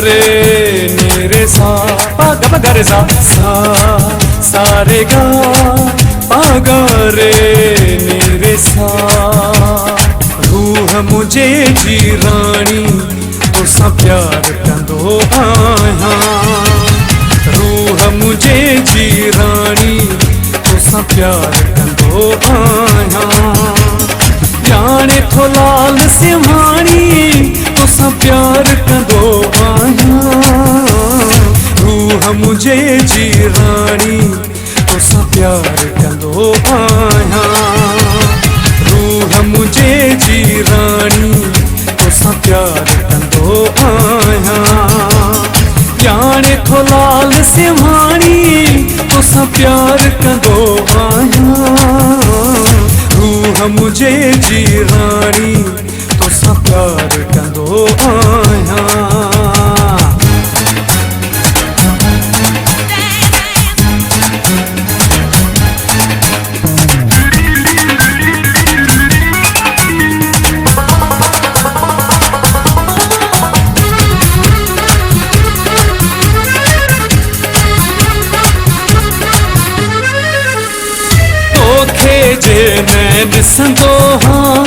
रे नी रे सा पा ग म ग रे सा सा रे गा पा ग रे नी रे सा। रूह मुझे जी रानी तुसा प्यार कंदो आया, रूह मुझे जी रानी तुसा प्यार कंदो आया। जाने थो लाल सिंहानी तुसा प्यार कंदो आया, रूह मुझे जी रानी तुसा प्यार कंदो आया, रूह मुझे जी रानी तुसा प्यार कंदो आया। जाने थो लाल सिंहानी तुसा प्यार कंदो आया, रूह मुझे जी रानी तुसा प्यार कंदो आया। जे मैं ॾिसंदो हाँ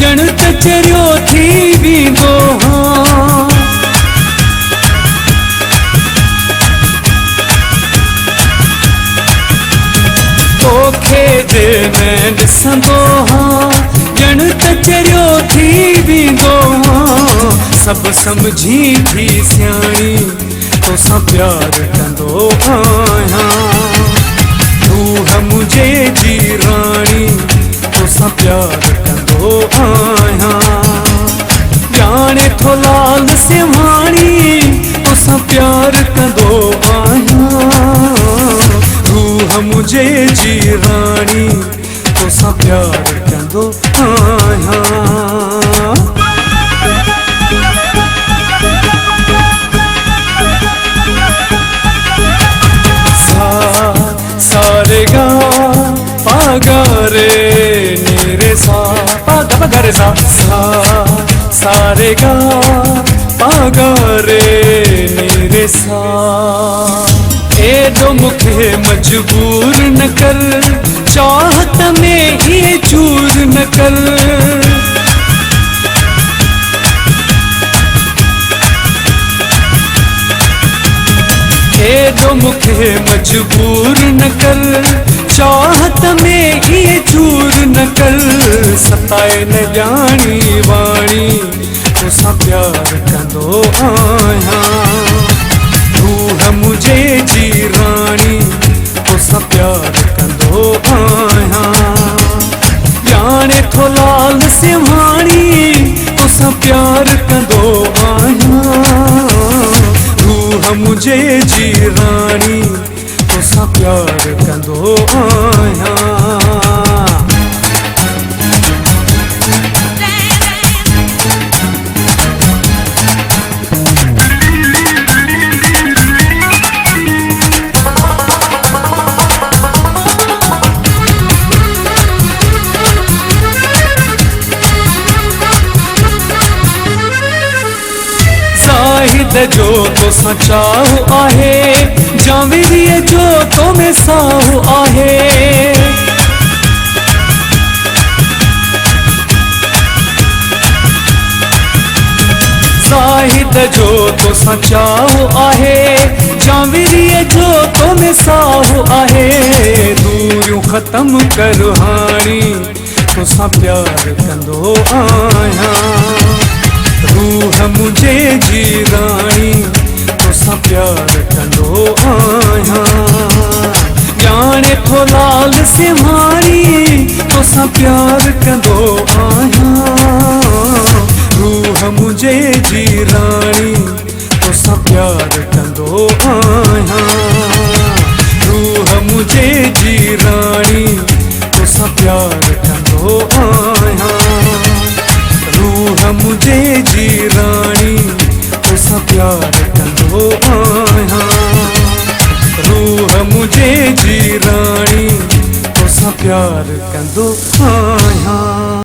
ॼण त चरियो थी वेंदो हाँ, तोखे जे मैं ॾिसंदो हाँ ॼण त चरियो थी वेंदो हाँ। सभु सम्झी थी सियाणी तोसां प्यार कंदो आहियां, रूह मुझे जी रानी तुसा प्यार कंदो आया। जाने थो लाल सिंहानी तुसा प्यार कंदो आया, रूह मुझे जी रानी तुसा प्यार कंदो आया। रे गा पा ग रे नी रे सा पा ग म ग रे सा सा रे गा पा ग रे नी रे सा। एडो मुखे मजबूर न कर चाहत में ये चूर न कर, एडो मुखे मजबूर न कर चाहत में ये चूर न कर। सताए न जानी वाणी तुसा प्यार कंदो आया, रूह मुझे जी रानी तुसा प्यार कंदो आया। जाने थो लाल सिंहानी तुसा प्यार कंदो आया, रूह मुझे जी रानी तुसा प्यार कंदो आया। जो तो सचाओ आहे जावेरी जो तो में साओ आहे, साहिद जो तो सचाओ आहे जावेरी जो तो में साओ आहे। दूरियों खत्म कर हानी तुसा प्यार कंदो आया, रूह मुझे जी रानी तुसा प्यार कंदो आया। जाने थो लाल सिंहानी तुसा प्यार कंदो आया, रूह मुझे जी रानी तुसा प्यार कंदो आया, रूह मुझे जी रानी तुसा प्यार कंदो आया, रूह मुझे जी रानी तुसा प्यार कंदो आया, रूह मुझे जी रानी तुसा प्यार कंदो आया।